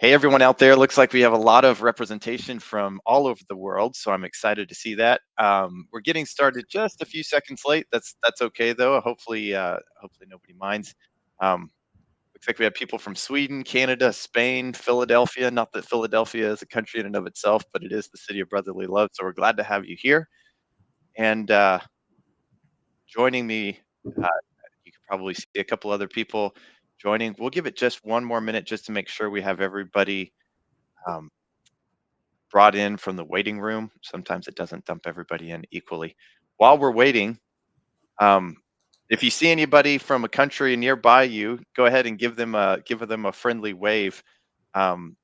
Hey, everyone out there. Looks like we have a lot of representation from all over the world, so I'm excited to see that. We're getting started just a few seconds late. That's okay though. Hopefully nobody minds. Um, Looks like we have people from Sweden, Canada, Spain, Philadelphia. Not that Philadelphia is a country in and of itself, but it is the city of brotherly love. So we're glad to have you here. And joining me, uh, you can probably see a couple other people joining. We'll give it just one more minute just to make sure we have everybody um, brought in from the waiting room. Sometimes it doesn't dump everybody in equally. While we're waiting, um, if you see anybody from a country nearby you, go ahead and give them a friendly wave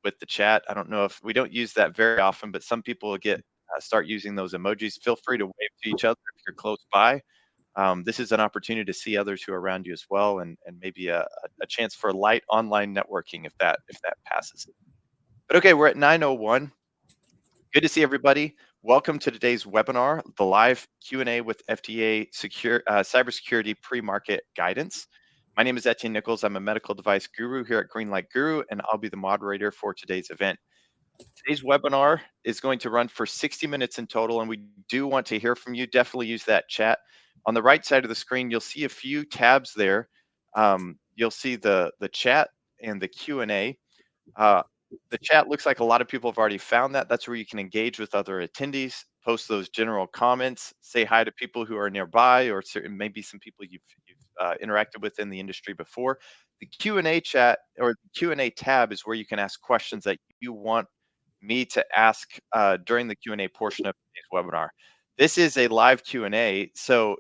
with the chat. I don't know if we don't use that very often, but some people get start using those emojis. Feel free to wave to each other if you're close by. This is an opportunity to see others who are around you as well, and maybe a chance for light online networking if that passes. But okay, we're at 9:01. Good to see everybody. Welcome to today's webinar, the live Q&A with FDA cybersecurity pre-market guidance. My name is Etienne Nichols. I'm a medical device guru here at Greenlight Guru, and I'll be the moderator for today's event. Today's webinar is going to run for 60 minutes in total, and we do want to hear from you. Definitely use that chat. On the right side of the screen, you'll see a few tabs there. You'll see the chat and the Q&A. The chat looks like a lot of people have already found that. That's where you can engage with other attendees, post those general comments, say hi to people who are nearby, or maybe some people you've interacted with in the industry before. The Q&A chat or the Q&A tab is where you can ask questions that you want me to ask during the Q&A portion of today's webinar. This is a live Q&A, so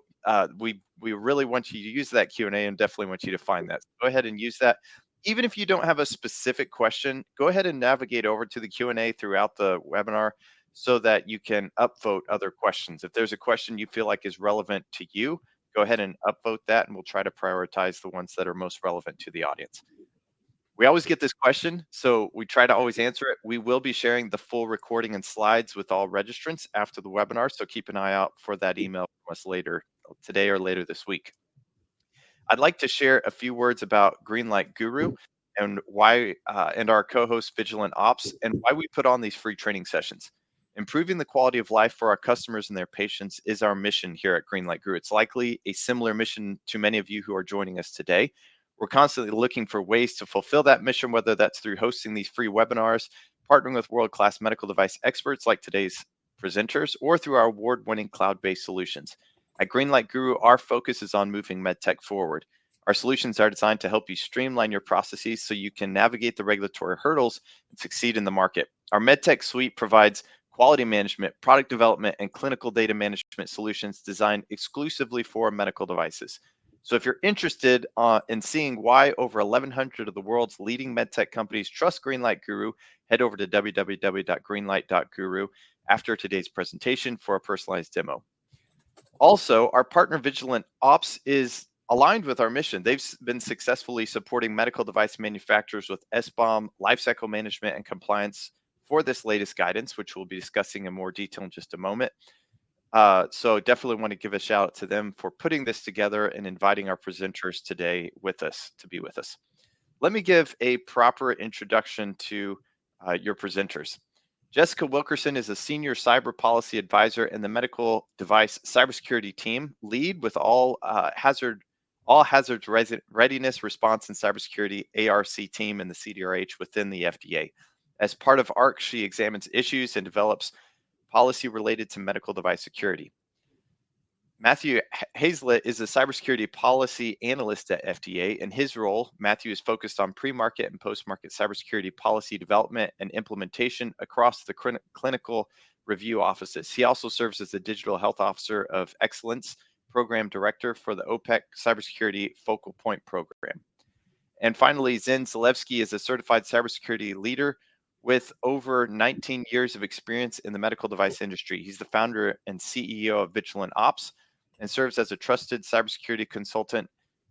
we really want you to use that Q&A and definitely want you to find that. So go ahead and use that. Even if you don't have a specific question, go ahead and navigate over to the Q&A throughout the webinar so that you can upvote other questions. If there's a question you feel like is relevant to you, go ahead and upvote that, and we'll try to prioritize the ones that are most relevant to the audience. We always get this question, so we try to always answer it. We will be sharing the full recording and slides with all registrants after the webinar, so keep an eye out for that email from us later today or later this week. I'd like to share a few words about Greenlight Guru and why, and our co-host Vigilant Ops, and why we put on these free training sessions. Improving the quality of life for our customers and their patients is our mission here at Greenlight Guru. It's likely a similar mission to many of you who are joining us today. We're constantly looking for ways to fulfill that mission, whether that's through hosting these free webinars, partnering with world-class medical device experts like today's presenters, or through our award-winning cloud-based solutions. At Greenlight Guru, our focus is on moving medtech forward. Our solutions are designed to help you streamline your processes so you can navigate the regulatory hurdles and succeed in the market. Our medtech suite provides quality management, product development, and clinical data management solutions designed exclusively for medical devices. So if you're interested in seeing why over 1,100 of the world's leading medtech companies trust Greenlight Guru, head over to www.greenlight.guru after today's presentation for a personalized demo. Also, our partner Vigilant Ops is aligned with our mission. They've been successfully supporting medical device manufacturers with SBOM, lifecycle management, and compliance for this latest guidance, which we'll be discussing in more detail in just a moment. So definitely want to give a shout out to them for putting this together and inviting our presenters today with us to be with us. Let me give a proper introduction to your presenters. Jessica Wilkerson is a senior cyber policy advisor in the medical device cybersecurity team, lead with all hazards readiness response and cybersecurity ARC team in the CDRH within the FDA. As part of ARC, she examines issues and develops policy related to medical device security. Matthew Hazelett is a cybersecurity policy analyst at FDA. In his role, Matthew is focused on pre-market and post-market cybersecurity policy development and implementation across the clinical review offices. He also serves as the Digital Health Officer of Excellence Program Director for the OPEC Cybersecurity Focal Point Program. And finally, Zen Zalewski is a certified cybersecurity leader with over 19 years of experience in the medical device industry. He's the founder and CEO of Vigilant Ops and serves as a trusted cybersecurity consultant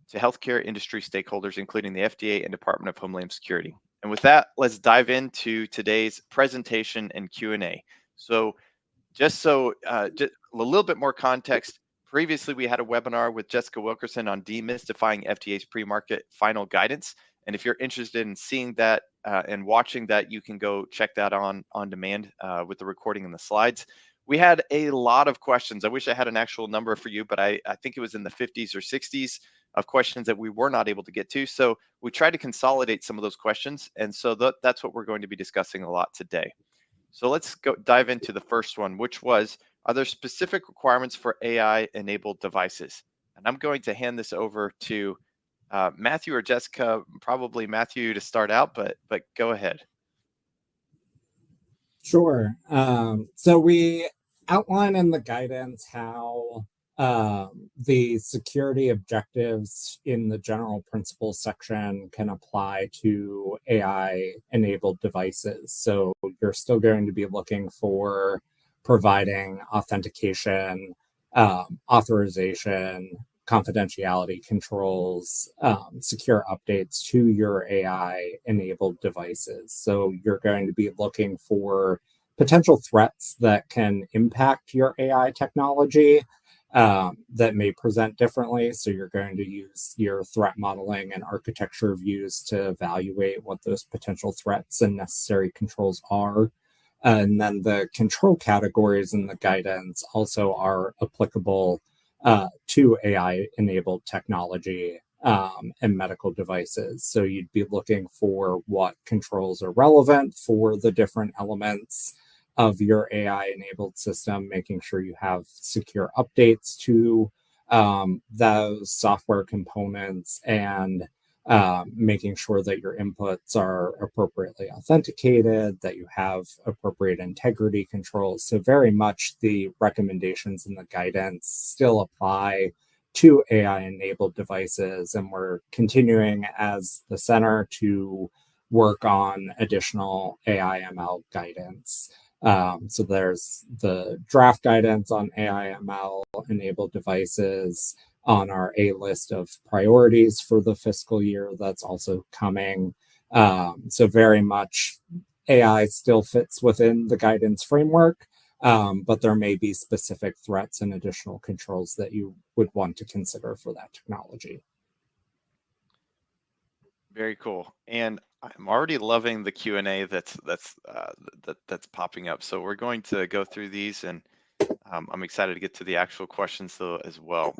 to healthcare industry stakeholders, including the FDA and Department of Homeland Security. And with that, let's dive into today's presentation and Q&A. So just a little bit more context. Previously, we had a webinar with Jessica Wilkerson on demystifying FDA's pre-market final guidance. And if you're interested in seeing that and watching that, you can go check that on demand with the recording and the slides. We had a lot of questions. I wish I had an actual number for you, but I think it was in the 50s or 60s of questions that we were not able to get to. So we tried to consolidate some of those questions. And so that's what we're going to be discussing a lot today. So let's go dive into the first one, which was, are there specific requirements for AI-enabled devices? And I'm going to hand this over to Matthew or Jessica, probably Matthew to start out, but go ahead. Sure. So we outline in the guidance how the security objectives in the general principles section can apply to AI-enabled devices. So you're still going to be looking for providing authentication, authorization, confidentiality controls, secure updates to your AI-enabled devices. So you're going to be looking for potential threats that can impact your AI technology that may present differently. So you're going to use your threat modeling and architecture views to evaluate what those potential threats and necessary controls are. And then the control categories in the guidance also are applicable to AI-enabled technology and medical devices. So you'd be looking for what controls are relevant for the different elements of your AI-enabled system, making sure you have secure updates to those software components, and making sure that your inputs are appropriately authenticated, that you have appropriate integrity controls. So very much the recommendations in the guidance still apply to AI-enabled devices, and we're continuing as the center to work on additional AI/ML guidance. So there's the draft guidance on AI/ML enabled devices on our A list of priorities for the fiscal year that's also coming. So very much AI still fits within the guidance framework, but there may be specific threats and additional controls that you would want to consider for that technology. Very cool. And I'm already loving the Q&A that's popping up. So we're going to go through these, and I'm excited to get to the actual questions though as well.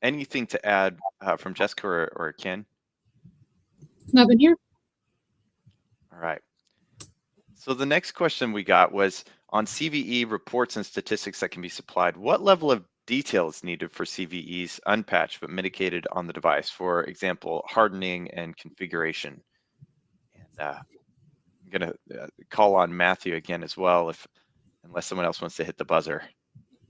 Anything to add from Jessica or Ken? Nothing here. All right. So the next question we got was on CVE reports and statistics that can be supplied. What level of detail is needed for CVEs unpatched but mitigated on the device? For example, hardening and configuration. And I'm going to call on Matthew again as well, unless someone else wants to hit the buzzer.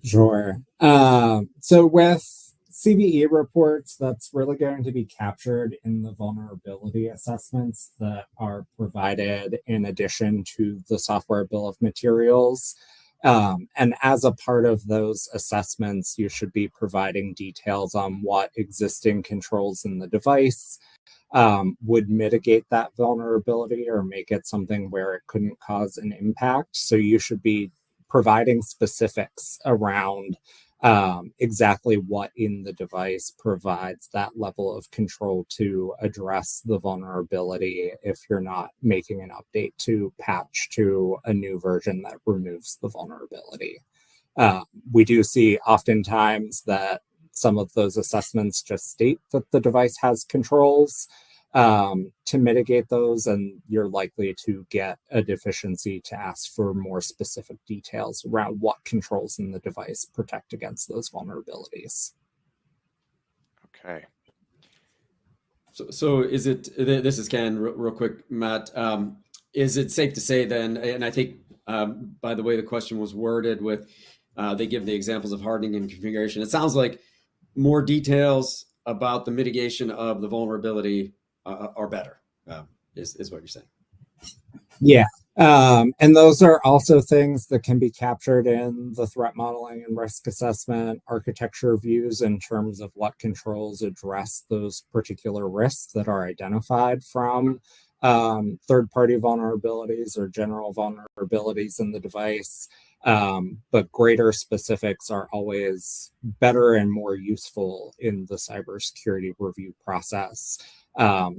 Sure. So with CVE reports, that's really going to be captured in the vulnerability assessments that are provided in addition to the software bill of materials. And as a part of those assessments, you should be providing details on what existing controls in the device would mitigate that vulnerability or make it something where it couldn't cause an impact. So you should be providing specifics around exactly what in the device provides that level of control to address the vulnerability if you're not making an update to patch to a new version that removes the vulnerability. We do see oftentimes that some of those assessments just state that the device has controls to mitigate those, and you're likely to get a deficiency to ask for more specific details around what controls in the device protect against those vulnerabilities. Okay. So is it, this is Ken, real quick, Matt, is it safe to say then, and I think by the way the question was worded with, they give the examples of hardening and configuration, it sounds like more details about the mitigation of the vulnerability are better, is what you're saying. Yeah. And those are also things that can be captured in the threat modeling and risk assessment architecture views in terms of what controls address those particular risks that are identified from third-party vulnerabilities or general vulnerabilities in the device. But greater specifics are always better and more useful in the cybersecurity review process.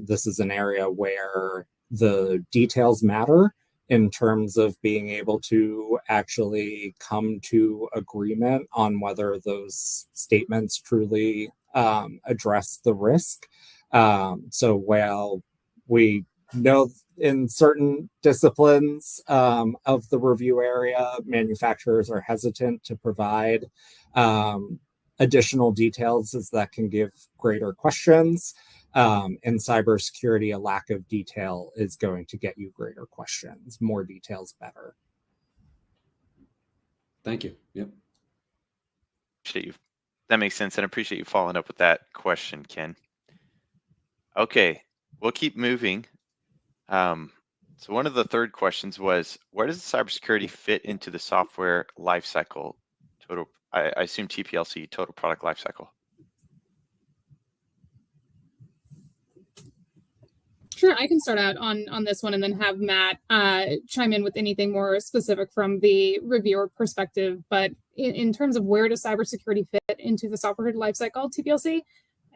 This is an area where the details matter in terms of being able to actually come to agreement on whether those statements truly address the risk. So while we know in certain disciplines of the review area, manufacturers are hesitant to provide additional details as that can give greater questions. In cybersecurity, a lack of detail is going to get you greater questions. More details, better. Thank you. Yep. Appreciate you. That makes sense, and I appreciate you following up with that question, Ken. Okay, we'll keep moving. So one of the third questions was, where does cybersecurity fit into the software lifecycle? I assume TPLC, total product lifecycle. Sure, I can start out on this one and then have Matt chime in with anything more specific from the reviewer perspective. But in terms of where does cybersecurity fit into the software lifecycle, TPLC,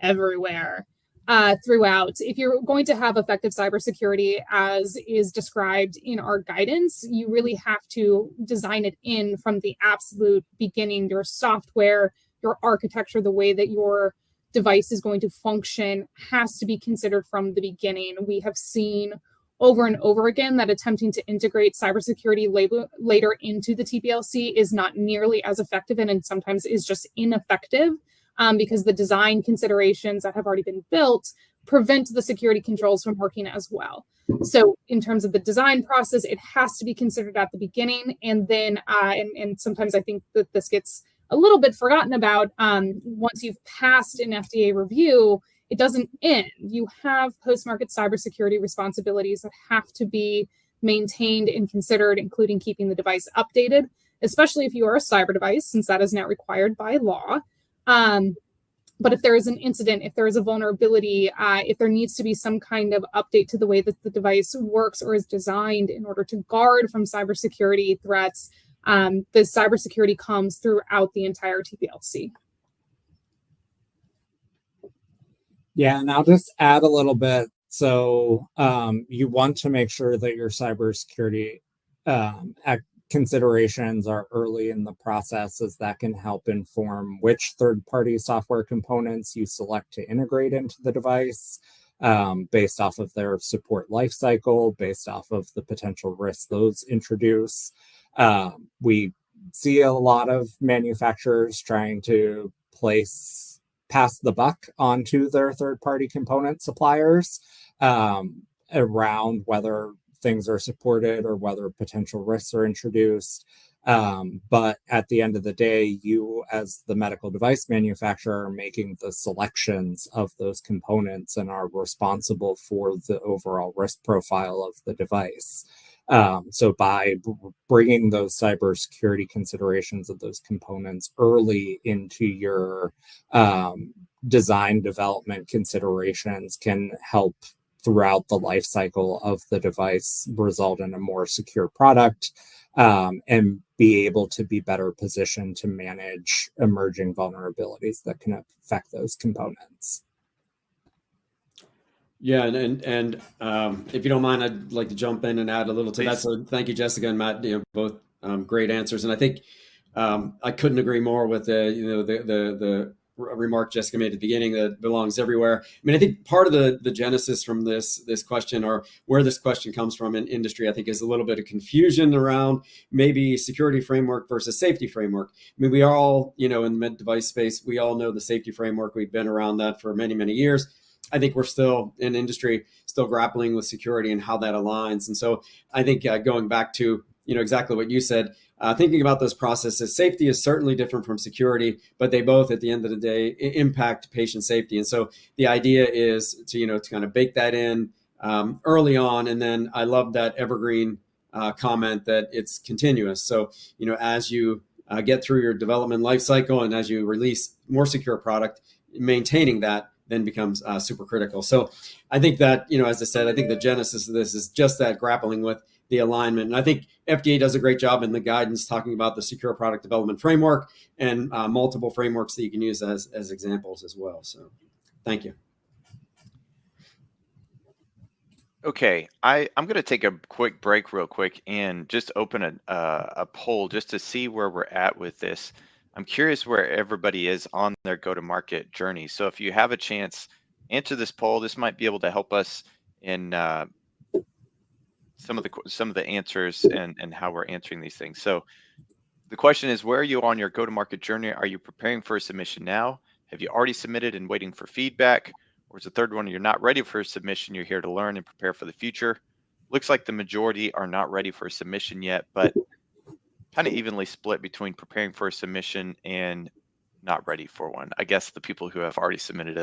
everywhere. Throughout. If you're going to have effective cybersecurity as is described in our guidance, you really have to design it in from the absolute beginning. Your software, your architecture, the way that your device is going to function has to be considered from the beginning. We have seen over and over again that attempting to integrate cybersecurity later into the TPLC is not nearly as effective and sometimes is just ineffective. Because the design considerations that have already been built prevent the security controls from working as well. So in terms of the design process, it has to be considered at the beginning. And then, and sometimes I think that this gets a little bit forgotten about, once you've passed an FDA review, it doesn't end. You have post-market cybersecurity responsibilities that have to be maintained and considered, including keeping the device updated, especially if you are a cyber device, since that is now required by law. But if there is an incident, if there is a vulnerability, if there needs to be some kind of update to the way that the device works or is designed in order to guard from cybersecurity threats, the cybersecurity comes throughout the entire TPLC. Yeah, and I'll just add a little bit. So you want to make sure that your cybersecurity considerations are early in the process, as that can help inform which third-party software components you select to integrate into the device based off of their support lifecycle, based off of the potential risks those introduce. We see a lot of manufacturers trying to pass the buck onto their third-party component suppliers around whether things are supported or whether potential risks are introduced. But at the end of the day, you as the medical device manufacturer are making the selections of those components and are responsible for the overall risk profile of the device. So by bringing those cybersecurity considerations of those components early into your design development considerations can help throughout the life cycle of the device result in a more secure product and be able to be better positioned to manage emerging vulnerabilities that can affect those components. Yeah, and if you don't mind, I'd like to jump in and add a little to that. So thank you, Jessica and Matt. Both great answers, and I think I couldn't agree more with the remark Jessica made at the beginning that belongs everywhere. I mean, I think part of the genesis from this question, or where this question comes from in industry, I think is a little bit of confusion around maybe security framework versus safety framework. I mean, we are all, in the med device space, we all know the safety framework. We've been around that for many, many years. I think we're still in industry, still grappling with security and how that aligns. And so I think going back to, exactly what you said, thinking about those processes, safety is certainly different from security, but they both, at the end of the day, impact patient safety. And so the idea is to kind of bake that in early on. And then I love that evergreen comment that it's continuous. So, as you get through your development life cycle and as you release more secure product, maintaining that then becomes super critical. So I think that, as I said, I think the genesis of this is just that grappling with the alignment. And I think FDA does a great job in the guidance talking about the secure product development framework and multiple frameworks that you can use as examples as well. So thank you. Okay, I'm going to take a quick break real quick and just open a poll just to see where we're at with this. I'm curious where everybody is on their go-to-market journey. So if you have a chance, answer this poll. This might be able to help us in some of the answers and how we're answering these things. So the question is, where are you on your go-to-market journey? Are you preparing for a submission now? Have you already submitted and waiting for feedback? Or is the third one, you're not ready for a submission, you're here to learn and prepare for the future? Looks like the majority are not ready for a submission yet, but kind of evenly split between preparing for a submission and not ready for one. I guess the people who have already submitted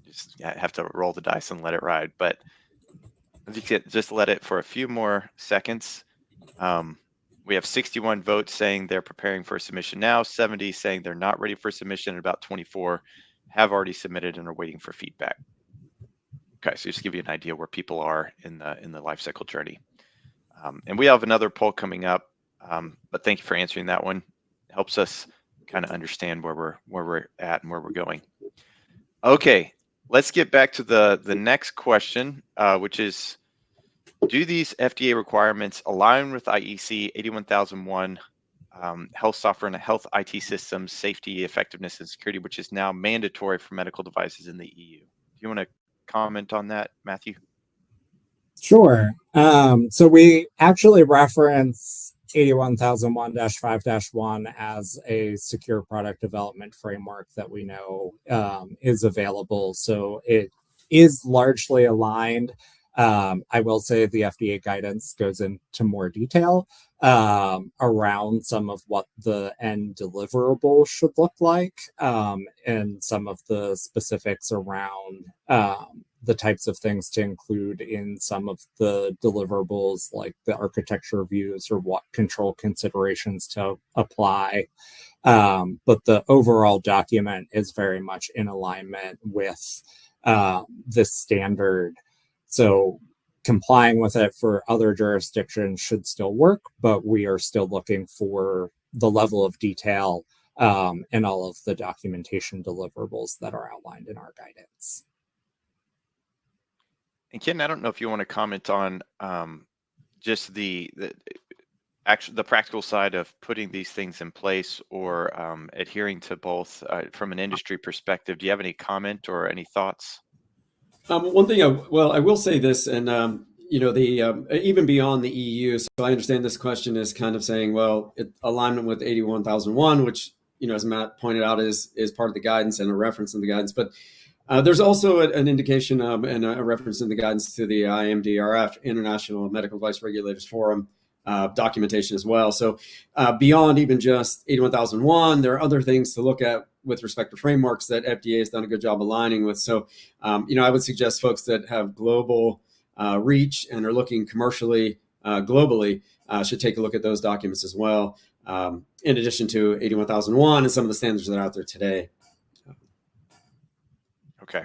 just have to roll the dice and let it ride. But if you could just let it for a few more seconds. We have 61 votes saying they're preparing for a submission now, 70 saying they're not ready for submission, and about 24 have already submitted and are waiting for feedback. Okay, so just to give you an idea where people are in the life cycle journey. And we have another poll coming up, but thank you for answering that one. It helps us kind of understand where we're at and where we're going. Okay, let's get back to the next question, which is, do these FDA requirements align with IEC 81001, health software and health IT systems, safety, effectiveness, and security, which is now mandatory for medical devices in the EU? Do you want to comment on that, Matthew? Sure. So we actually reference 81001-5-1 as a secure product development framework that we know is available. So it is largely aligned. I will say the FDA guidance goes into more detail around some of what the end deliverable should look like, and some of the specifics around the types of things to include in some of the deliverables, like the architecture views or what control considerations to apply. But the overall document is very much in alignment with this standard. So complying with it for other jurisdictions should still work, but we are still looking for the level of detail and all of the documentation deliverables that are outlined in our guidance. And Ken, I don't know if you want to comment on just the practical side of putting these things in place or adhering to both from an industry perspective. Do you have any comment or any thoughts? One thing, I will say this, and even beyond the EU. So I understand this question is kind of saying, well, alignment with 81001, which, as Matt pointed out, is part of the guidance and a reference in the guidance. But there's also an indication and a reference in the guidance to the IMDRF, International Medical Device Regulators Forum, documentation as well. So beyond even just 81001, there are other things to look at with respect to frameworks that FDA has done a good job aligning with. So, I would suggest folks that have global reach and are looking commercially globally should take a look at those documents as well, in addition to 81001 and some of the standards that are out there today. Okay,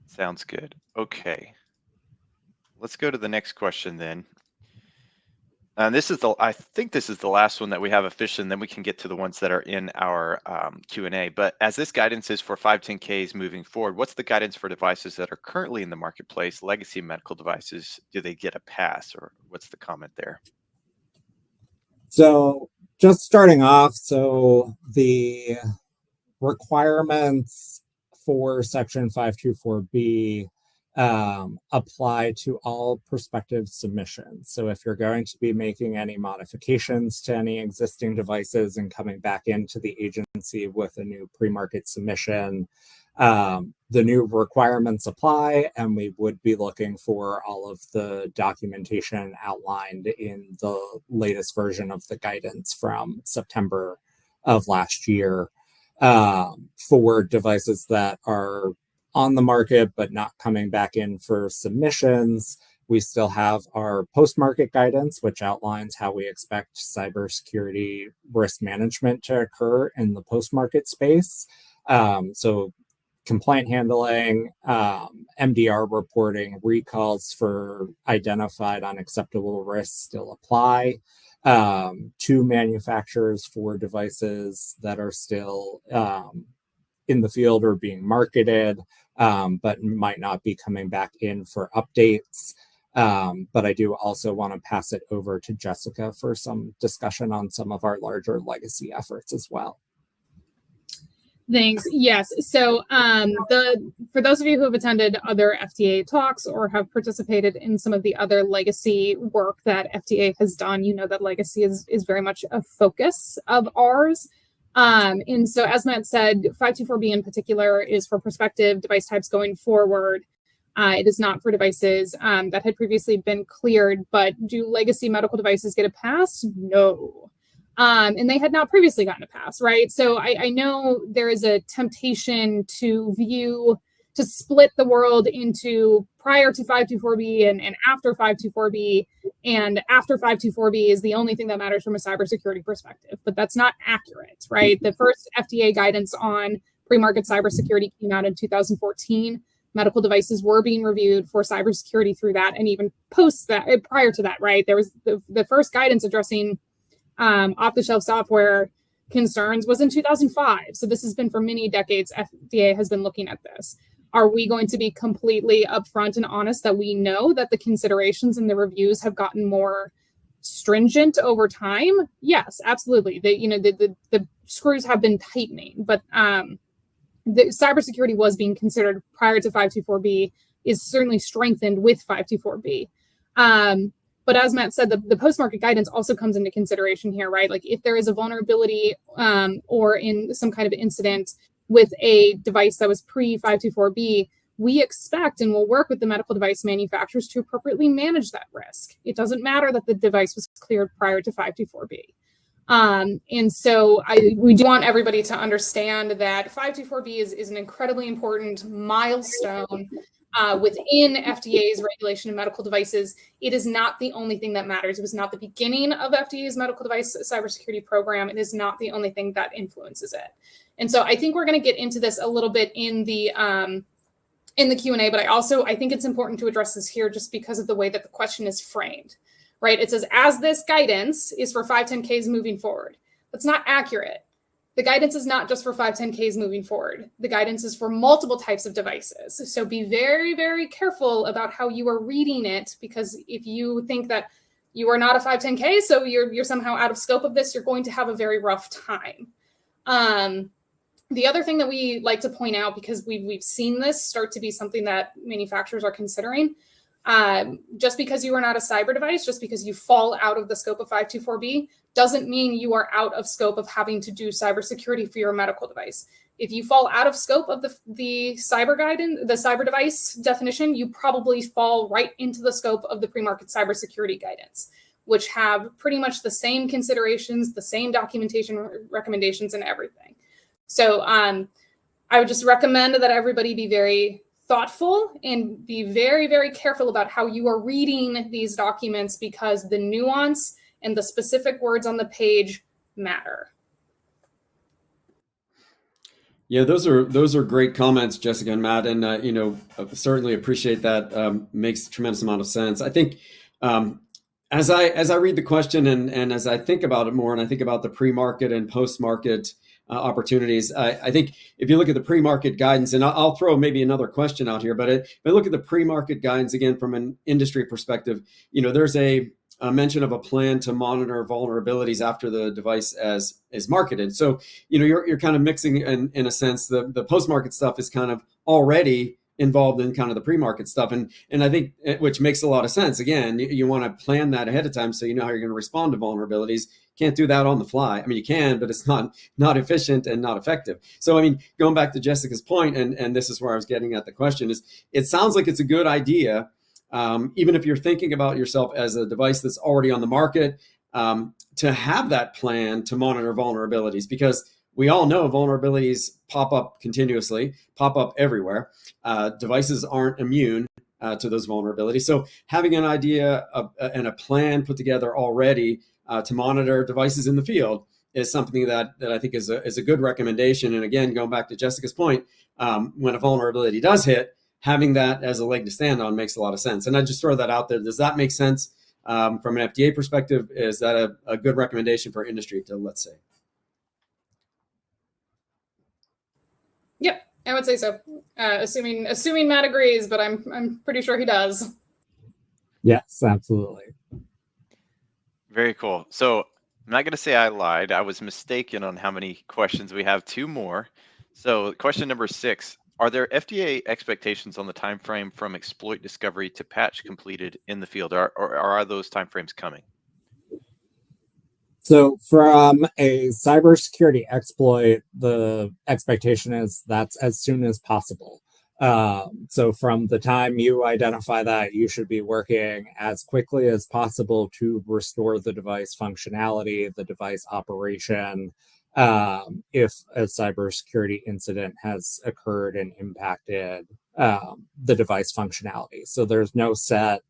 sounds good. Okay, let's go to the next question then. And I think this is the last one that we have officially, and then we can get to the ones that are in our Q&A. But as this guidance is for 510Ks moving forward, what's the guidance for devices that are currently in the marketplace, legacy medical devices? Do they get a pass, or what's the comment there? So just starting off, so the requirements for Section 524B apply to all prospective submissions. So if you're going to be making any modifications to any existing devices and coming back into the agency with a new pre-market submission, the new requirements apply, and we would be looking for all of the documentation outlined in the latest version of the guidance from September of last year for devices that are on the market but not coming back in for submissions. We still have our post-market guidance, which outlines how we expect cybersecurity risk management to occur in the post-market space. So complaint handling, MDR reporting, recalls for identified unacceptable risks still apply to manufacturers for devices that are still in the field or being marketed, but might not be coming back in for updates. But I do also want to pass it over to Jessica for some discussion on some of our larger legacy efforts as well. Thanks. Yes. So for those of you who have attended other FDA talks or have participated in some of the other legacy work that FDA has done, you know that legacy is very much a focus of ours. And so as Matt said, 524B in particular is for prospective device types going forward. It is not for devices that had previously been cleared, but do legacy medical devices get a pass? No. And they had not previously gotten a pass, right? So I know there is a temptation to split the world into prior to 524B and after 524B, and after 524B is the only thing that matters from a cybersecurity perspective, but that's not accurate, right? The first FDA guidance on pre-market cybersecurity came out in 2014. Medical devices were being reviewed for cybersecurity through that, and even post that, prior to that, right? There was the first guidance addressing off-the-shelf software concerns was in 2005. So this has been for many decades. FDA has been looking at this. Are we going to be completely upfront and honest that we know that the considerations and the reviews have gotten more stringent over time? Yes, absolutely. The screws have been tightening, but the cybersecurity was being considered prior to 524B is certainly strengthened with 524B. But as Matt said, the post-market guidance also comes into consideration here, right? Like if there is a vulnerability or in some kind of incident with a device that was pre-524B, we expect and will work with the medical device manufacturers to appropriately manage that risk. It doesn't matter that the device was cleared prior to 524B. And so we do want everybody to understand that 524B is an incredibly important milestone within FDA's regulation of medical devices. It is not the only thing that matters. It was not the beginning of FDA's medical device cybersecurity program. It is not the only thing that influences it. And so I think we're going to get into this a little bit in the Q&A, but I think it's important to address this here just because of the way that the question is framed, right? It says, as this guidance is for 510Ks moving forward. That's not accurate. The guidance is not just for 510Ks moving forward. The guidance is for multiple types of devices. So be very, very careful about how you are reading it, because if you think that you are not a 510K, so you're somehow out of scope of this, you're going to have a very rough time. The other thing that we like to point out, because we've seen this start to be something that manufacturers are considering, just because you are not a cyber device, just because you fall out of the scope of 524B, doesn't mean you are out of scope of having to do cybersecurity for your medical device. If you fall out of scope of the cyber guidance, the cyber device definition, you probably fall right into the scope of the pre-market cybersecurity guidance, which have pretty much the same considerations, the same documentation recommendations and everything. So I would just recommend that everybody be very thoughtful and be very, very careful about how you are reading these documents, because the nuance and the specific words on the page matter. Yeah, those are great comments, Jessica and Matt, and certainly appreciate that. Makes a tremendous amount of sense. I think as I read the question and as I think about it more, and I think about the pre-market and post-market opportunities, I think if you look at the pre-market guidance, and I'll throw maybe another question out here, but if I look at the pre-market guidance again from an industry perspective, there's a mention of a plan to monitor vulnerabilities after the device is marketed. So, you're kind of mixing in a sense, the post-market stuff is kind of already involved in kind of the pre-market stuff. And I think, which makes a lot of sense. Again, you want to plan that ahead of time so you know how you're going to respond to vulnerabilities. Can't do that on the fly. I mean, you can, but it's not efficient and not effective. So, I mean, going back to Jessica's point, and this is where I was getting at the question, is it sounds like it's a good idea, even if you're thinking about yourself as a device that's already on the market, to have that plan to monitor vulnerabilities, because we all know vulnerabilities pop up continuously, pop up everywhere. Devices aren't immune to those vulnerabilities. So having an idea and a plan put together already to monitor devices in the field is something that I think is a good recommendation. And again, going back to Jessica's point, when a vulnerability does hit, having that as a leg to stand on makes a lot of sense. And I just throw that out there. Does that make sense from an FDA perspective? Is that a good recommendation for industry to, let's say? Yep, I would say so. Assuming Matt agrees, but I'm pretty sure he does. Yes, absolutely. Very cool. So I'm not going to say I lied. I was mistaken on how many questions we have. 2 more. So question number 6, are there FDA expectations on the time frame from exploit discovery to patch completed in the field, or are those timeframes coming? So from a cybersecurity exploit, the expectation is that's as soon as possible. So from the time you identify that, you should be working as quickly as possible to restore the device functionality, the device operation, if a cybersecurity incident has occurred and impacted the device functionality. So there's no set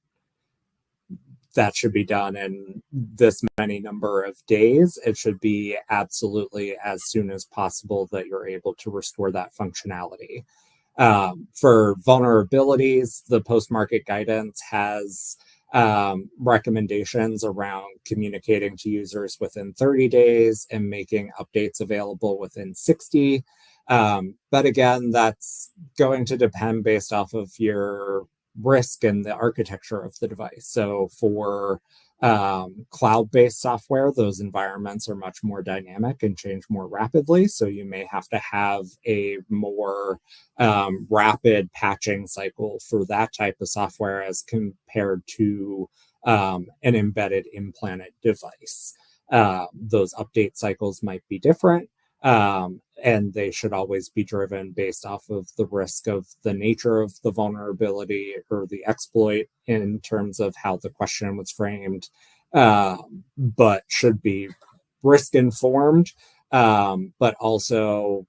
that should be done in this many number of days. It should be absolutely as soon as possible that you're able to restore that functionality. For vulnerabilities, the post-market guidance has recommendations around communicating to users within 30 days and making updates available within 60. But again, that's going to depend based off of your risk and the architecture of the device. So for cloud-based software, those environments are much more dynamic and change more rapidly. So you may have to have a more rapid patching cycle for that type of software as compared to an embedded implanted device. Those update cycles might be different. And they should always be driven based off of the risk of the nature of the vulnerability or the exploit in terms of how the question was framed, but should be risk informed, but also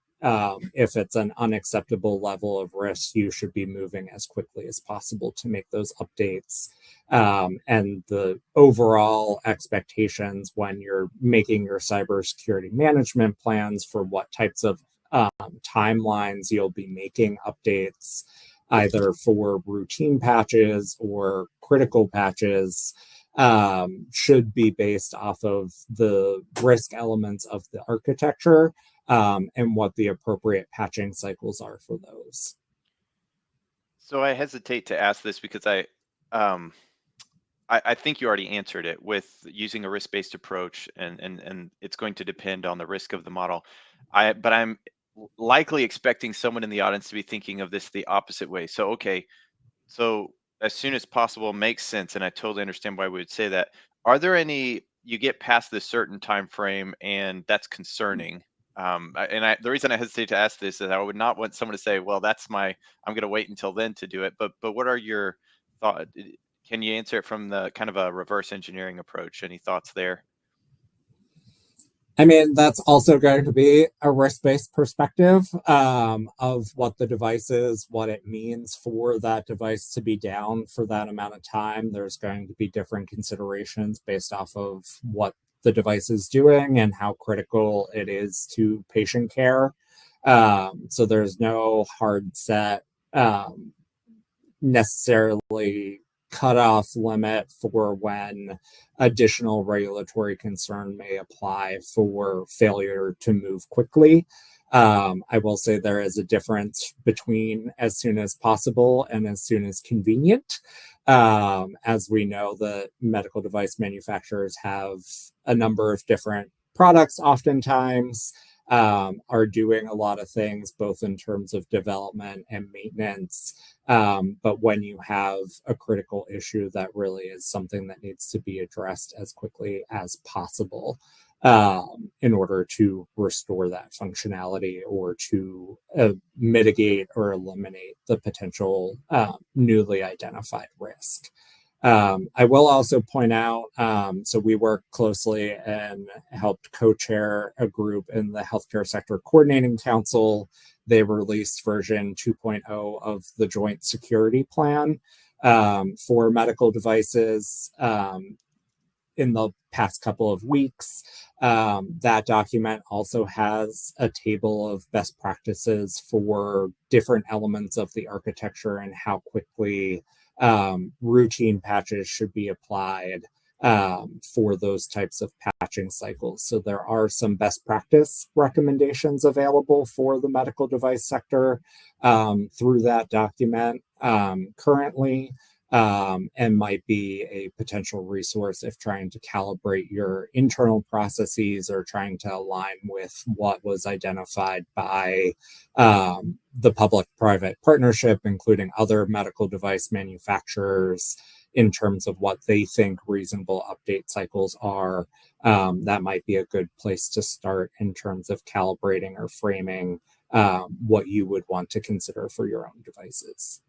if it's an unacceptable level of risk, you should be moving as quickly as possible to make those updates. And the overall expectations when you're making your cybersecurity management plans for what types of timelines you'll be making updates, either for routine patches or critical patches, should be based off of the risk elements of the architecture and what the appropriate patching cycles are for those. So I hesitate to ask this because I think you already answered it with using a risk-based approach, and it's going to depend on the risk of the model. But I'm likely expecting someone in the audience to be thinking of this the opposite way. So, okay, so as soon as possible makes sense, and I totally understand why we would say that. Are there any, you get past this certain time frame, and that's concerning? The reason I hesitate to ask this is I would not want someone to say, well, I'm going to wait until then to do it. But what are your thoughts? Can you answer it from the kind of a reverse engineering approach? Any thoughts there? I mean, that's also going to be a risk-based perspective of what the device is, what it means for that device to be down for that amount of time. There's going to be different considerations based off of what the device is doing and how critical it is to patient care. So there's no hard set necessarily cutoff limit for when additional regulatory concern may apply for failure to move quickly. I will say there is a difference between as soon as possible and as soon as convenient. As we know, the medical device manufacturers have a number of different products oftentimes, are doing a lot of things, both in terms of development and maintenance. But when you have a critical issue, that really is something that needs to be addressed as quickly as possible in order to restore that functionality or to mitigate or eliminate the potential newly identified risk. I will also point out, so we work closely and helped co-chair a group in the Healthcare Sector Coordinating Council. They released version 2.0 of the Joint Security Plan for medical devices. in the past couple of weeks. That document also has a table of best practices for different elements of the architecture and how quickly routine patches should be applied for those types of patching cycles. So there are some best practice recommendations available for the medical device sector through that document currently, and might be a potential resource if trying to calibrate your internal processes or trying to align with what was identified by the public-private partnership, including other medical device manufacturers, in terms of what they think reasonable update cycles are. That might be a good place to start in terms of calibrating or framing what you would want to consider for your own devices.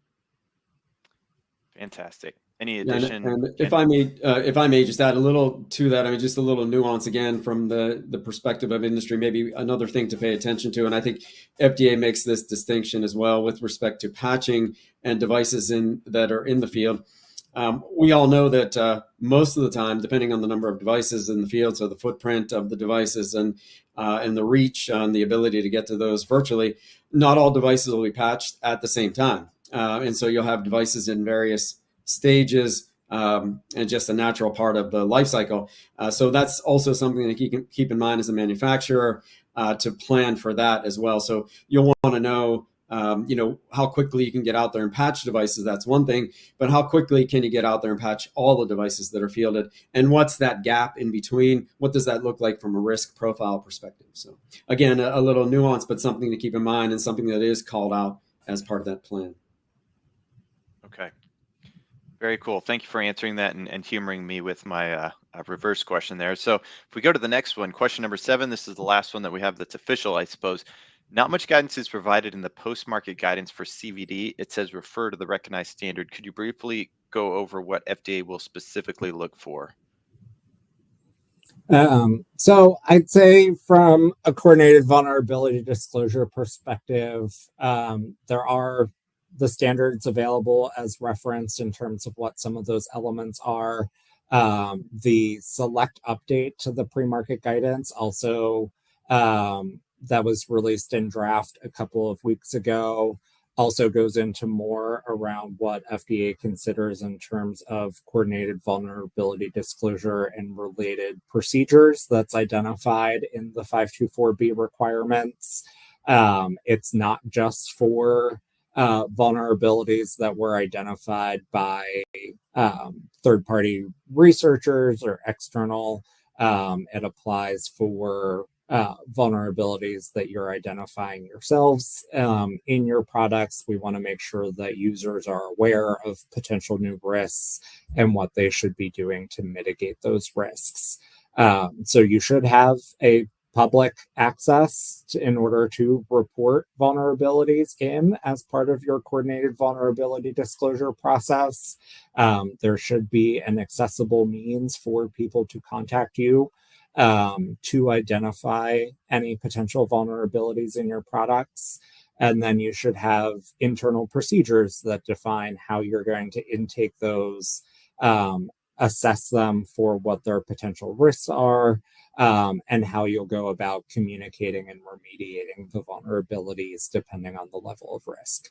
Fantastic. Any addition? And if I may just add a little to that, I mean, just a little nuance again from the perspective of industry, maybe another thing to pay attention to. And I think FDA makes this distinction as well with respect to patching and devices that are in the field. We all know that most of the time, depending on the number of devices in the field, so the footprint of the devices and the reach and the ability to get to those virtually, not all devices will be patched at the same time. And so you'll have devices in various stages and just a natural part of the life cycle. So that's also something that you can keep in mind as a manufacturer to plan for that as well. So you'll want to know how quickly you can get out there and patch devices. That's one thing, but how quickly can you get out there and patch all the devices that are fielded? And what's that gap in between? What does that look like from a risk profile perspective? So again, a little nuance, but something to keep in mind and something that is called out as part of that plan. Okay. Very cool. Thank you for answering that and humoring me with my reverse question there. So if we go to the next one, question number 7, this is the last one that we have that's official, I suppose. Not much guidance is provided in the post-market guidance for CVD. It says refer to the recognized standard. Could you briefly go over what FDA will specifically look for? So I'd say from a coordinated vulnerability disclosure perspective, there are the standards available as referenced in terms of what some of those elements are. The select update to the pre-market guidance also that was released in draft a couple of weeks ago also goes into more around what FDA considers in terms of coordinated vulnerability disclosure and related procedures that's identified in the 524B requirements. It's not just for vulnerabilities that were identified by third-party researchers or external. It applies for vulnerabilities that you're identifying yourselves in your products. We want to make sure that users are aware of potential new risks and what they should be doing to mitigate those risks. So you should have a public access in order to report vulnerabilities in as part of your coordinated vulnerability disclosure process. There should be an accessible means for people to contact you to identify any potential vulnerabilities in your products. And then you should have internal procedures that define how you're going to intake those, assess them for what their potential risks are, and how you'll go about communicating and remediating the vulnerabilities depending on the level of risk.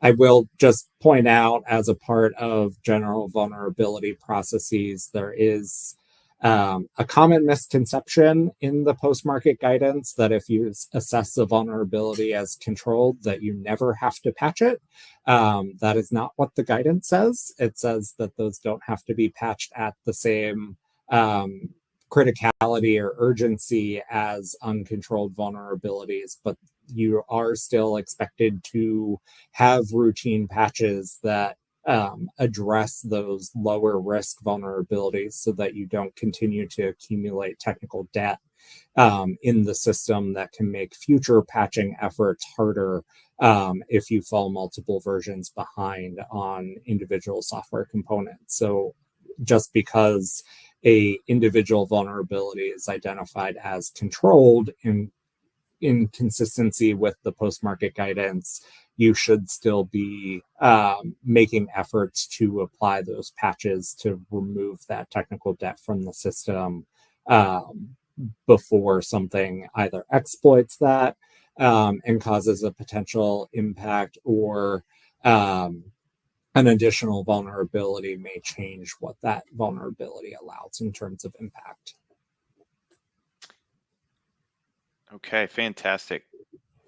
I will just point out, as a part of general vulnerability processes, there is a common misconception in the post-market guidance that if you assess the vulnerability as controlled, that you never have to patch it. That is not what the guidance says. It says that those don't have to be patched at the same criticality or urgency as uncontrolled vulnerabilities, but you are still expected to have routine patches that address those lower risk vulnerabilities so that you don't continue to accumulate technical debt in the system that can make future patching efforts harder if you fall multiple versions behind on individual software components. So just because a individual vulnerability is identified as controlled in consistency with the post-market guidance, you should still be making efforts to apply those patches to remove that technical debt from the system before something either exploits that and causes a potential impact, or an additional vulnerability may change what that vulnerability allows in terms of impact. Okay, fantastic.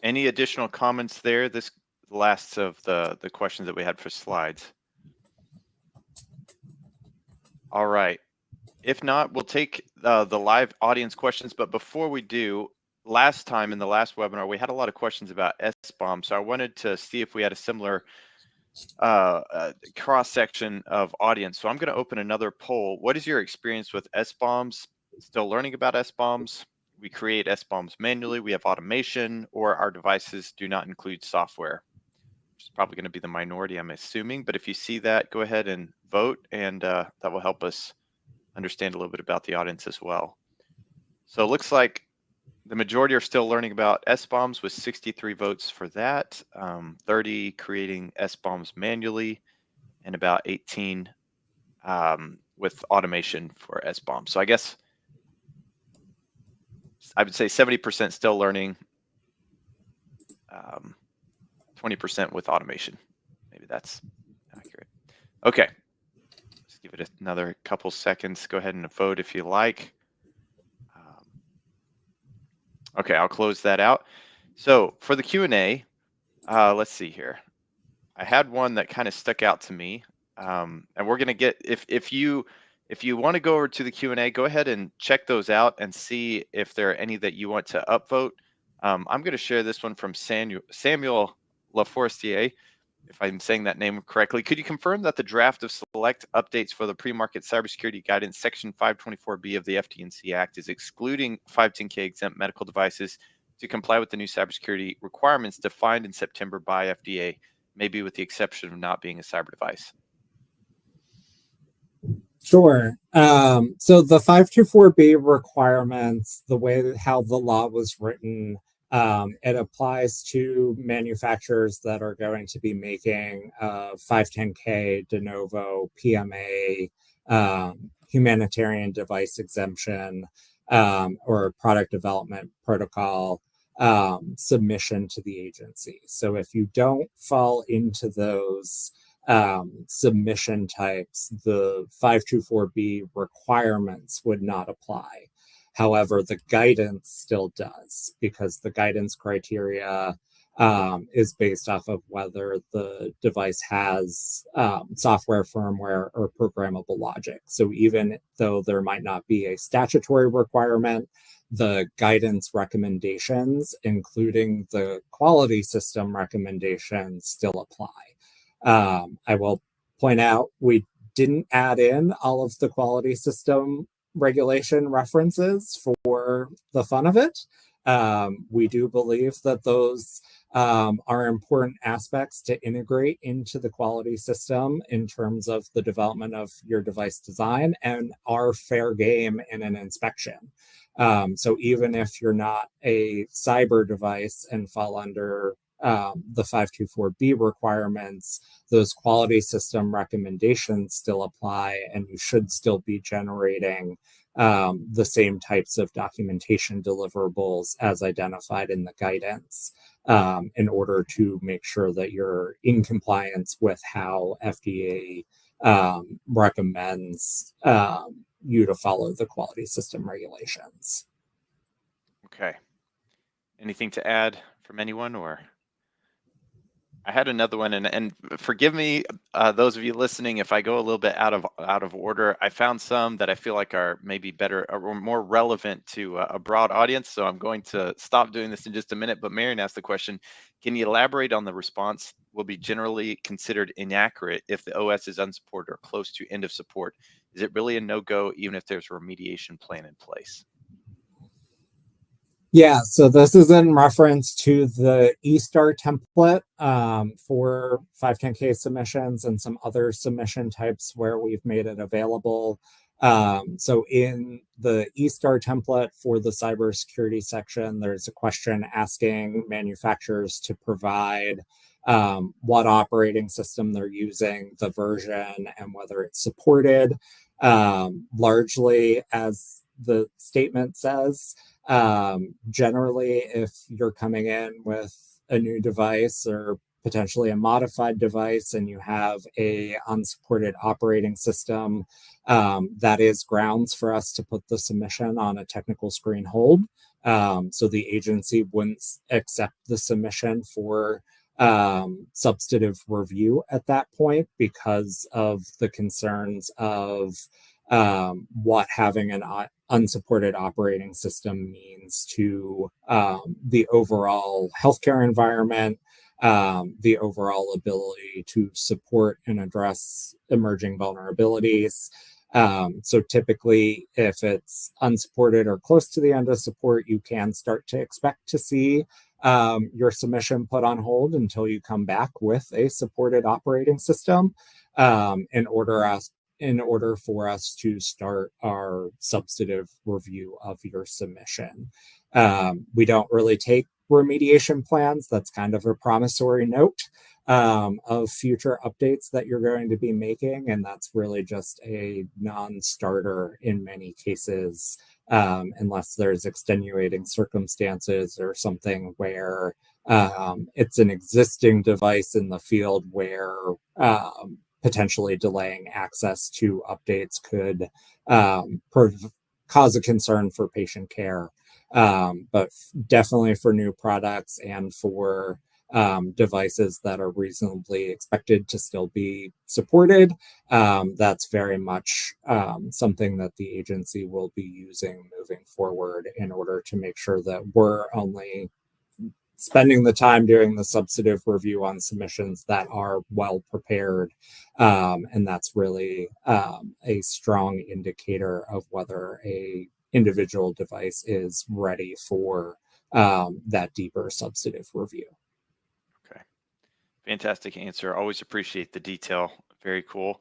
Any additional comments there? This last of the questions that we had for slides. All right. If not, we'll take the live audience questions. But before we do, last time in the last webinar, we had a lot of questions about SBOM. So I wanted to see if we had a similar cross-section of audience. So I'm going to open another poll. What is your experience with SBOMs? Still learning about SBOMs? We create SBOMs manually. We have automation, or our devices do not include software, which is probably going to be the minority, I'm assuming. But if you see that, go ahead and vote, and that will help us understand a little bit about the audience as well. So it looks like the majority are still learning about SBOMs, with 63 votes for that, 30 creating SBOMs manually, and about 18 with automation for SBOMs. So I guess I would say 70% still learning, 20% with automation. Maybe that's accurate. Okay, let's give it another couple seconds. Go ahead and vote if you like. Okay, I'll close that out. So for the Q&A, let's see here. I had one that kind of stuck out to me, and we're going to get, if you want to go over to the Q&A, go ahead and check those out and see if there are any that you want to upvote. I'm going to share this one from Samuel Laforestier, if I'm saying that name correctly. Could you confirm that the draft of select updates for the pre-market cybersecurity guidance, Section 524B of the FD&C Act, is excluding 510K exempt medical devices to comply with the new cybersecurity requirements defined in September by FDA, maybe with the exception of not being a cyber device? Sure. So the 524B requirements, the way how the law was written, it applies to manufacturers that are going to be making 510K, de novo, PMA, humanitarian device exemption, or product development protocol submission to the agency. So if you don't fall into those submission types, the 524B requirements would not apply. However, the guidance still does, because the guidance criteria is based off of whether the device has software, firmware, or programmable logic. So even though there might not be a statutory requirement, the guidance recommendations, including the quality system recommendations, still apply. I will point out we didn't add in all of the quality system regulation references for the fun of it. We do believe that those are important aspects to integrate into the quality system in terms of the development of your device design, and are fair game in an inspection. So even if you're not a cyber device and fall under the 524B requirements, those quality system recommendations still apply, and you should still be generating the same types of documentation deliverables as identified in the guidance in order to make sure that you're in compliance with how FDA recommends you to follow the quality system regulations. Okay. Anything to add from anyone, or? I had another one, and forgive me, those of you listening, if I go a little bit out of order. I found some that I feel like are maybe better or more relevant to a broad audience. So I'm going to stop doing this in just a minute. But Marion asked the question: can you elaborate on the response? Will be generally considered inaccurate if the OS is unsupported or close to end of support. Is it really a no-go even if there's a remediation plan in place? Yeah, so this is in reference to the eStar template for 510K submissions and some other submission types where we've made it available. So in the eStar template for the cybersecurity section, there's a question asking manufacturers to provide what operating system they're using, the version, and whether it's supported. Largely, as the statement says, generally, if you're coming in with a new device or potentially a modified device and you have a unsupported operating system, that is grounds for us to put the submission on a technical screen hold. So the agency wouldn't accept the submission for substantive review at that point because of the concerns of what having an unsupported operating system means to the overall healthcare environment, the overall ability to support and address emerging vulnerabilities. So typically, if it's unsupported or close to the end of support, you can start to expect to see your submission put on hold until you come back with a supported operating system in order for us to start our substantive review of your submission. We don't really take remediation plans. That's kind of a promissory note of future updates that you're going to be making, and that's really just a non-starter in many cases, unless there's extenuating circumstances or something where it's an existing device in the field where potentially delaying access to updates could cause a concern for patient care. But definitely for new products and for devices that are reasonably expected to still be supported, that's very much something that the agency will be using moving forward in order to make sure that we're only spending the time doing the substantive review on submissions that are well prepared. And that's really a strong indicator of whether a individual device is ready for that deeper substantive review. Okay. Fantastic answer. Always appreciate the detail. Very cool.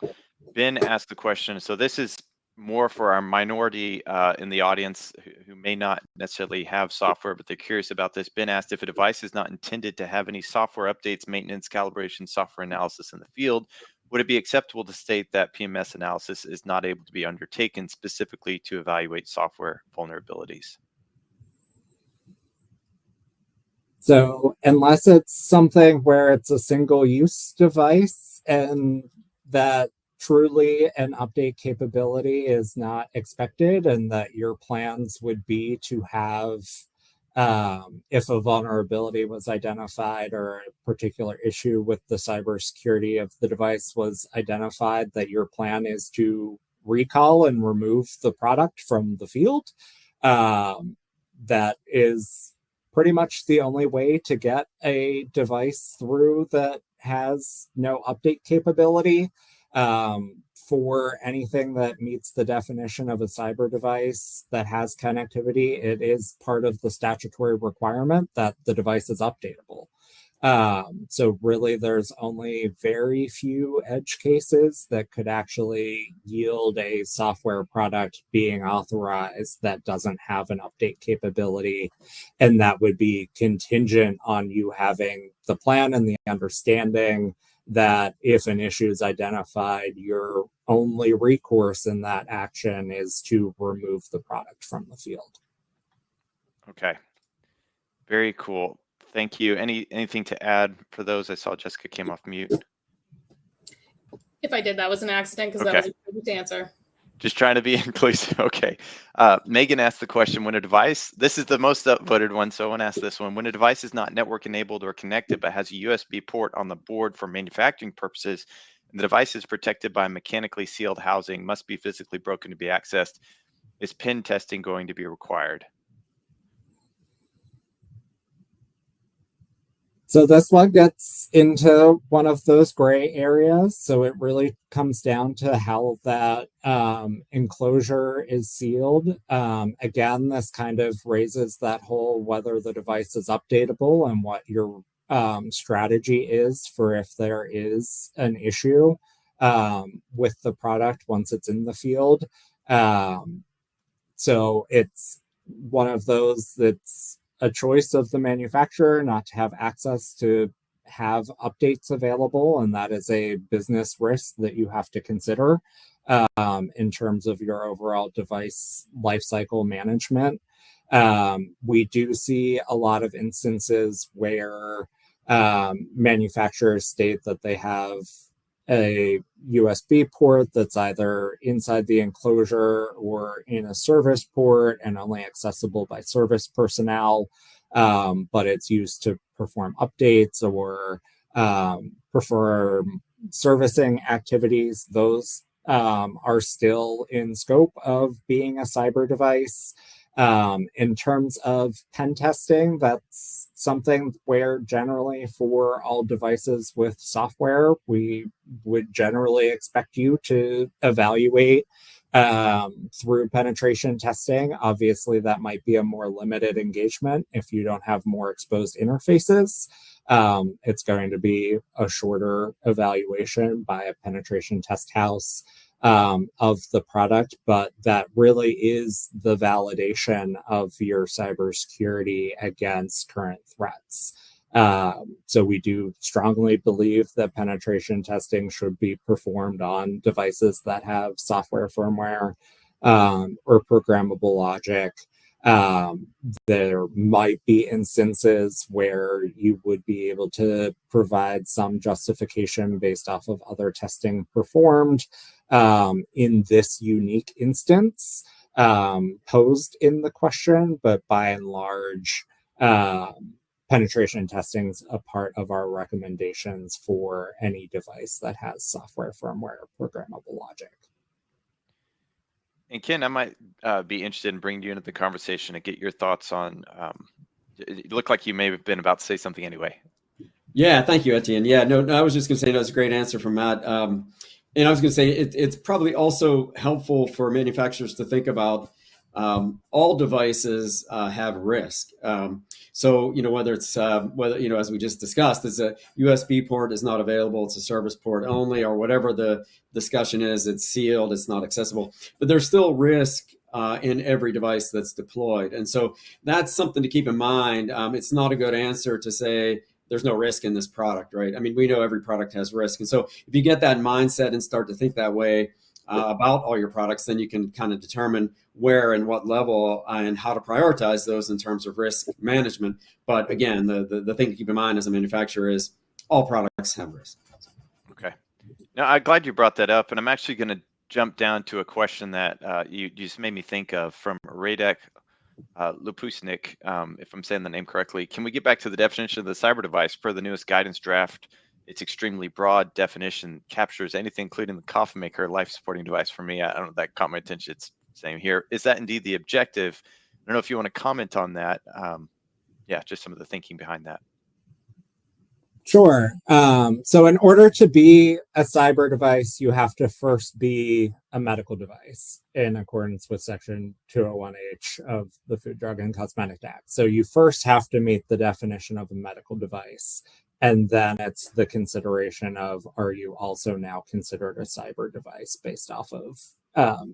Ben asked the question. So this is more for our minority in the audience who may not necessarily have software, but they're curious about this. Ben asked if a device is not intended to have any software updates, maintenance, calibration, software analysis in the field, would it be acceptable to state that PMS analysis is not able to be undertaken specifically to evaluate software vulnerabilities? So unless it's something where it's a single-use device and that truly an update capability is not expected and that your plans would be to have, if a vulnerability was identified or a particular issue with the cybersecurity of the device was identified, that your plan is to recall and remove the product from the field, that is pretty much the only way to get a device through that has no update capability. For anything that meets the definition of a cyber device that has connectivity, it is part of the statutory requirement that the device is updatable. So really, there's only very few edge cases that could actually yield a software product being authorized that doesn't have an update capability. And that would be contingent on you having the plan and the understanding that if an issue is identified, your only recourse in that action is to remove the product from the field. Okay. Very cool. Thank you. Anything to add for those? I saw Jessica came off mute. If I did, that was an accident because Okay. that was a good answer. Just trying to be inclusive. Okay. Megan asked the question, when a device, this is the most upvoted one, so I want to ask this one. When a device is not network enabled or connected, but has a USB port on the board for manufacturing purposes, and the device is protected by a mechanically sealed housing, must be physically broken to be accessed, is pen testing going to be required? So this one gets into one of those gray areas. So it really comes down to how that enclosure is sealed. Again, this kind of raises that whole whether the device is updatable and what your strategy is for if there is an issue with the product once it's in the field. So it's one of those that's a choice of the manufacturer not to have access to have updates available, and that is a business risk that you have to consider in terms of your overall device lifecycle management. We do see a lot of instances where manufacturers state that they have a USB port that's either inside the enclosure or in a service port and only accessible by service personnel, but it's used to perform updates or perform servicing activities. Those are still in scope of being a cyber device. In terms of pen testing, that's something where generally for all devices with software, we would generally expect you to evaluate through penetration testing. Obviously, that might be a more limited engagement if you don't have more exposed interfaces. It's going to be a shorter evaluation by a penetration test house of the product, but that really is the validation of your cybersecurity against current threats. So we do strongly believe that penetration testing should be performed on devices that have software, firmware, or programmable logic. There might be instances where you would be able to provide some justification based off of other testing performed in this unique instance posed in the question, but by and large, penetration testing is a part of our recommendations for any device that has software, firmware, or programmable logic. And Ken, I might be interested in bringing you into the conversation to get your thoughts on. It looked like you may have been about to say something anyway. Yeah, thank you, Etienne. Yeah, no, I was just going to say that was a great answer from Matt. And I was going to say it's probably also helpful for manufacturers to think about all devices have risk. So, whether it's, as we just discussed, it's a USB port is not available, it's a service port only, or whatever the discussion is, it's sealed, it's not accessible, but there's still risk in every device that's deployed. And so that's something to keep in mind. It's not a good answer to say there's no risk in this product, right? I mean, we know every product has risk. And so if you get that mindset and start to think that way, about all your products, then you can kind of determine where and what level and how to prioritize those in terms of risk management. But again, the thing to keep in mind as a manufacturer is all products have risk. Okay. Now, I'm glad you brought that up, and I'm actually going to jump down to a question that you just made me think of from Radek Lupusnik, if I'm saying the name correctly. Can we get back to the definition of the cyber device per the newest guidance draft? It's extremely broad definition, captures anything, including the coffee maker, life supporting device. For me, I don't know, that caught my attention. It's same here. Is that indeed the objective? I don't know if you want to comment on that. Yeah, just some of the thinking behind that. Sure. So in order to be a cyber device, you have to first be a medical device in accordance with Section 201H of the Food, Drug, and Cosmetic Act. So you first have to meet the definition of a medical device. And then it's the consideration of, are you also now considered a cyber device based off of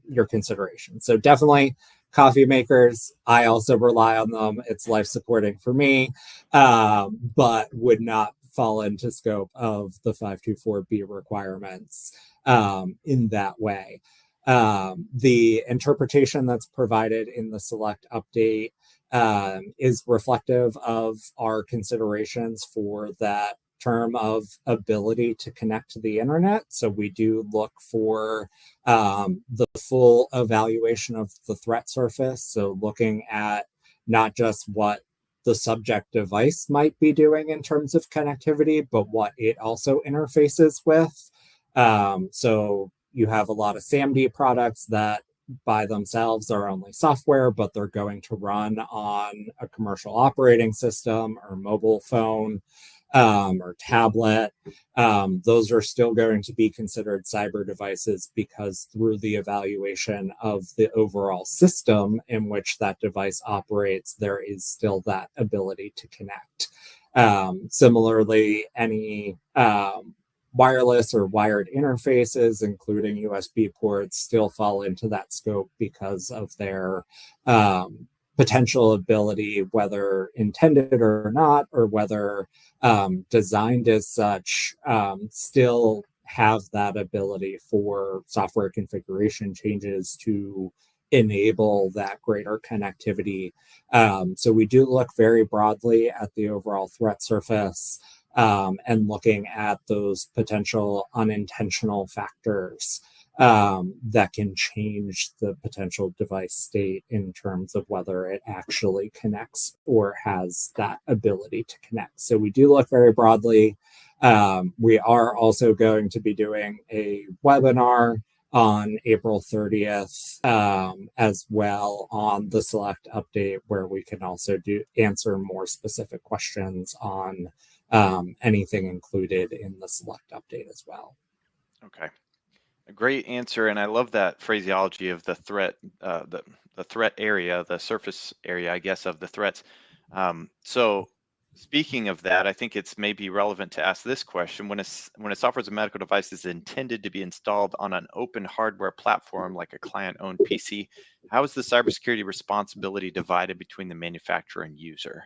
your consideration? So definitely coffee makers, I also rely on them. It's life supporting for me, but would not fall into scope of the 524B requirements in that way. The interpretation that's provided in the select update is reflective of our considerations for that term of ability to connect to the internet. So we do look for the full evaluation of the threat surface. So looking at not just what the subject device might be doing in terms of connectivity, but what it also interfaces with. So you have a lot of SAMD products that by themselves are only software, but they're going to run on a commercial operating system or mobile phone or tablet. Those are still going to be considered cyber devices because through the evaluation of the overall system in which that device operates, there is still that ability to connect. Similarly, any wireless or wired interfaces, including USB ports, still fall into that scope because of their potential ability, whether intended or not, or whether designed as such, still have that ability for software configuration changes to enable that greater connectivity. So we do look very broadly at the overall threat surface, and looking at those potential unintentional factors that can change the potential device state in terms of whether it actually connects or has that ability to connect. So we do look very broadly. We are also going to be doing a webinar on April 30th as well on the Select update, where we can also answer more specific questions on anything included in the Select update as well. Okay. A great answer, and I love that phraseology of the threat, the threat area, the surface area, I guess, of the threats. So speaking of that, I think it's maybe relevant to ask this question. When a software as a medical device is intended to be installed on an open hardware platform like a client-owned PC, how is the cybersecurity responsibility divided between the manufacturer and user?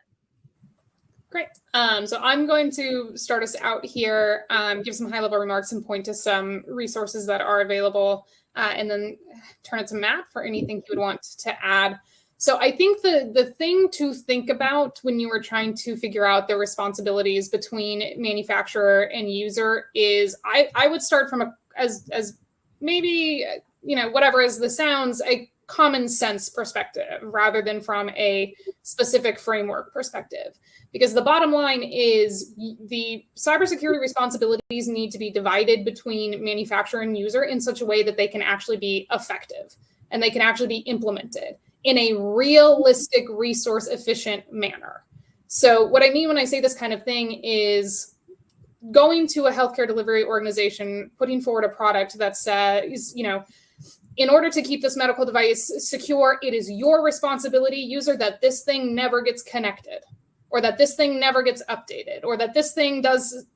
Great. So I'm going to start us out here, give some high-level remarks and point to some resources that are available, and then turn it to Matt for anything he would want to add. So I think the thing to think about when you are trying to figure out the responsibilities between manufacturer and user is I would start from as maybe, whatever as this sounds, a common sense perspective rather than from a specific framework perspective. Because the bottom line is the cybersecurity responsibilities need to be divided between manufacturer and user in such a way that they can actually be effective and they can actually be implemented in a realistic, resource efficient manner. So what I mean when I say this kind of thing is going to a healthcare delivery organization, putting forward a product that says, in order to keep this medical device secure, it is your responsibility, user, that this thing never gets connected, or that this thing never gets updated, or that this thing does,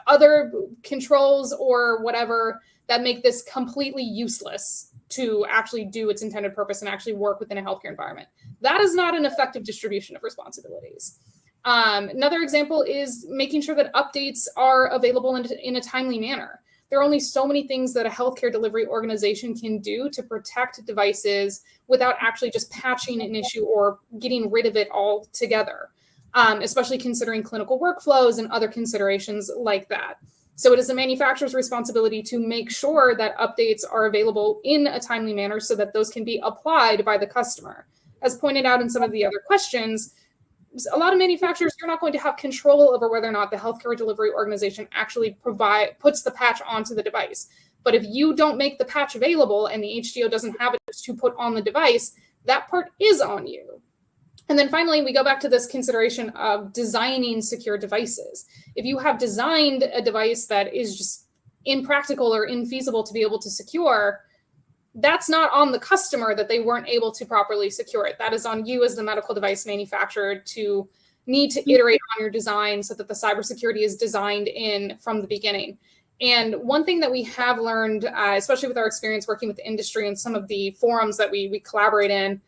other controls or whatever that make this completely useless to actually do its intended purpose and actually work within a healthcare environment. That is not an effective distribution of responsibilities. Another example is making sure that updates are available in a timely manner. There are only so many things that a healthcare delivery organization can do to protect devices without actually just patching an issue or getting rid of it altogether, especially considering clinical workflows and other considerations like that. So it is the manufacturer's responsibility to make sure that updates are available in a timely manner so that those can be applied by the customer. As pointed out in some of the other questions, a lot of manufacturers, you're not going to have control over whether or not the healthcare delivery organization actually puts the patch onto the device. But if you don't make the patch available and the HDO doesn't have it to put on the device, that part is on you. And then finally, we go back to this consideration of designing secure devices. If you have designed a device that is just impractical or infeasible to be able to secure, that's not on the customer that they weren't able to properly secure it. That is on you as the medical device manufacturer to need to iterate on your design so that the cybersecurity is designed in from the beginning. And one thing that we have learned, especially with our experience working with the industry and some of the forums that we collaborate in,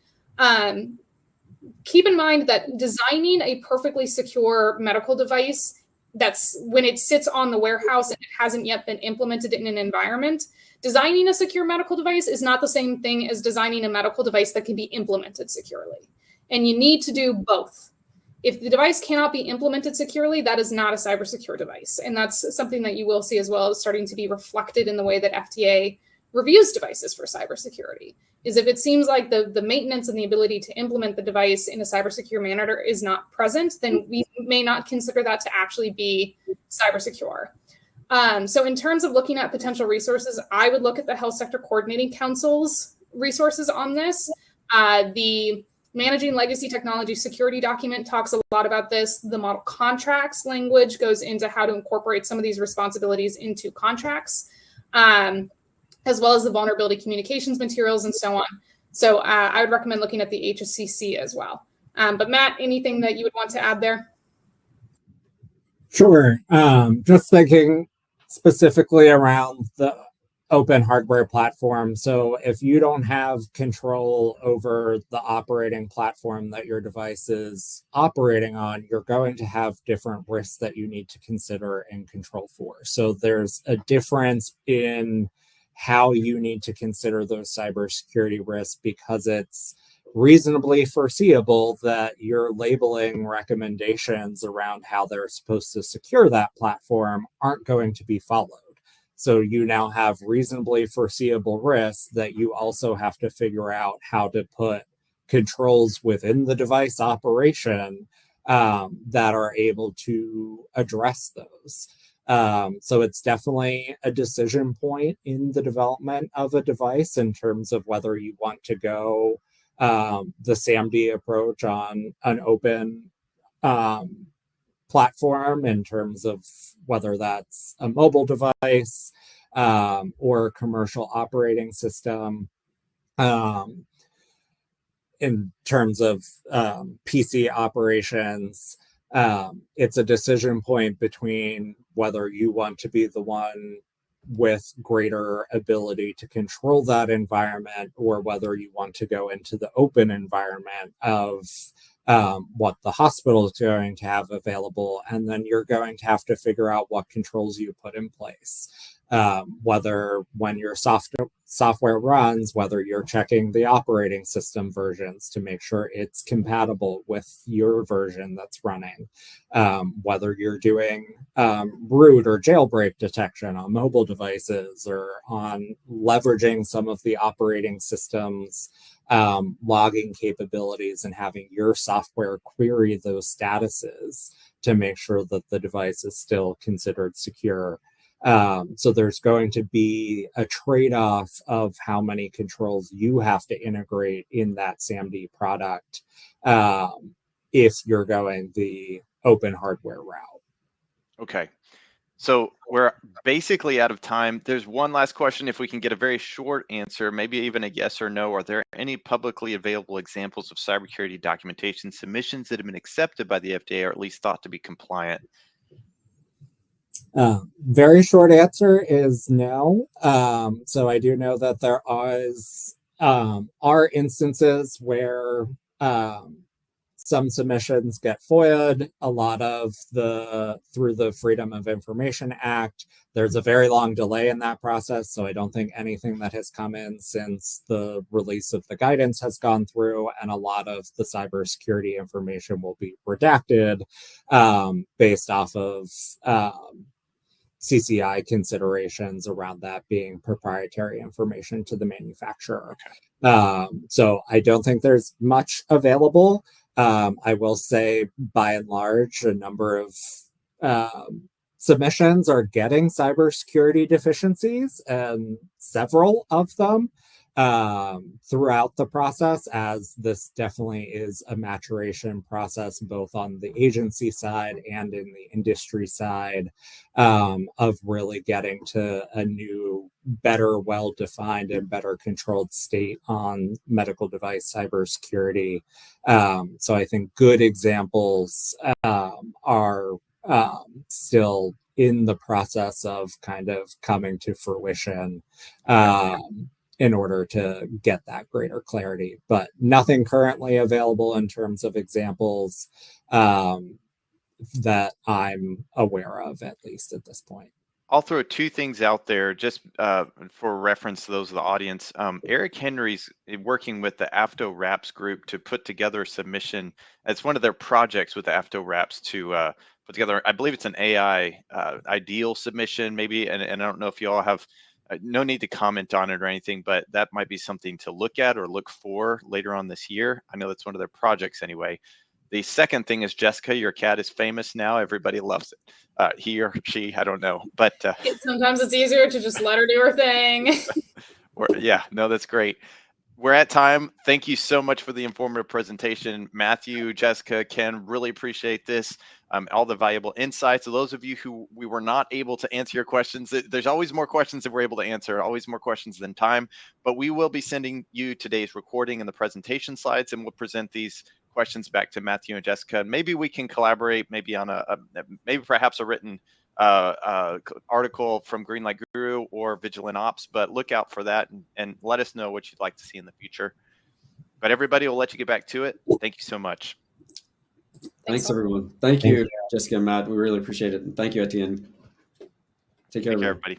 keep in mind that designing a perfectly secure medical device that's when it sits on the warehouse and it hasn't yet been implemented in an environment, designing a secure medical device is not the same thing as designing a medical device that can be implemented securely. And you need to do both. If the device cannot be implemented securely, that is not a cyber secure device. And that's something that you will see as well as starting to be reflected in the way that FDA reviews devices for cybersecurity. Is if it seems like the maintenance and the ability to implement the device in a cyber secure manner is not present, then we may not consider that to actually be cyber secure. So in terms of looking at potential resources, I would look at the Health Sector Coordinating Council's resources on this. The Managing Legacy Technology Security document talks a lot about this. The model contracts language goes into how to incorporate some of these responsibilities into contracts, as well as the vulnerability communications materials and so on. So I would recommend looking at the HSCC as well. But Matt, anything that you would want to add there? Sure. Just thinking specifically around the open hardware platform. So if you don't have control over the operating platform that your device is operating on, you're going to have different risks that you need to consider and control for. So there's a difference in how you need to consider those cybersecurity risks, because it's reasonably foreseeable that your labeling recommendations around how they're supposed to secure that platform aren't going to be followed. So you now have reasonably foreseeable risks that you also have to figure out how to put controls within the device operation that are able to address those. So it's definitely a decision point in the development of a device in terms of whether you want to go the SAMD approach on an open platform, in terms of whether that's a mobile device or a commercial operating system. In terms of PC operations, it's a decision point between whether you want to be the one with greater ability to control that environment, or whether you want to go into the open environment of what the hospital is going to have available. And then you're going to have to figure out what controls you put in place. Whether when your software runs, whether you're checking the operating system versions to make sure it's compatible with your version that's running, whether you're doing root or jailbreak detection on mobile devices, or on leveraging some of the operating systems logging capabilities and having your software query those statuses to make sure that the device is still considered secure. So there's going to be a trade-off of how many controls you have to integrate in that SAMD product if you're going the open hardware route. Okay. So we're basically out of time. There's one last question. If we can get a very short answer, maybe even a yes or no, are there any publicly available examples of cybersecurity documentation submissions that have been accepted by the FDA, or at least thought to be compliant? Very short answer is no. So I do know that there are instances where some submissions get FOIA'd. A lot of through the Freedom of Information Act, there's a very long delay in that process. So I don't think anything that has come in since the release of the guidance has gone through, and a lot of the cybersecurity information will be redacted based off of CCI considerations around that being proprietary information to the manufacturer. So I don't think there's much available. I will say, by and large, a number of submissions are getting cybersecurity deficiencies, and several of them throughout the process, as this definitely is a maturation process, both on the agency side and in the industry side, of really getting to a new, better, well-defined and better controlled state on medical device cybersecurity. So I think good examples are still in the process of kind of coming to fruition in order to get that greater clarity, but nothing currently available in terms of examples that I'm aware of, at least at this point. I'll throw two things out there just for reference to those of the audience. Eric Henry's working with the AFTO RAPS group to put together a submission. It's one of their projects with the AFTO RAPS to put together, I believe it's an AI ideal submission maybe, and I don't know if you all have, no need to comment on it or anything, but that might be something to look at or look for later on this year. I know that's one of their projects anyway. The second thing is, Jessica, your cat is famous now. Everybody loves it. He or she, I don't know. But sometimes it's easier to just let her do her thing. Yeah, no, that's great. We're at time. Thank you so much for the informative presentation. Matthew, Jessica, Ken, really appreciate this. All the valuable insights. So those of you who we were not able to answer your questions, there's always more questions that we're able to answer, always more questions than time, but we will be sending you today's recording and the presentation slides, and we'll present these questions back to Matthew and Jessica. Maybe we can collaborate, maybe on maybe perhaps a written article from Greenlight Guru or Vigilant Ops, but look out for that and let us know what you'd like to see in the future. But everybody, will let you get back to it. Thank you so much. Thanks everyone. Thank you, Jessica and Matt. We really appreciate it. And thank you, Etienne. Take care, everybody.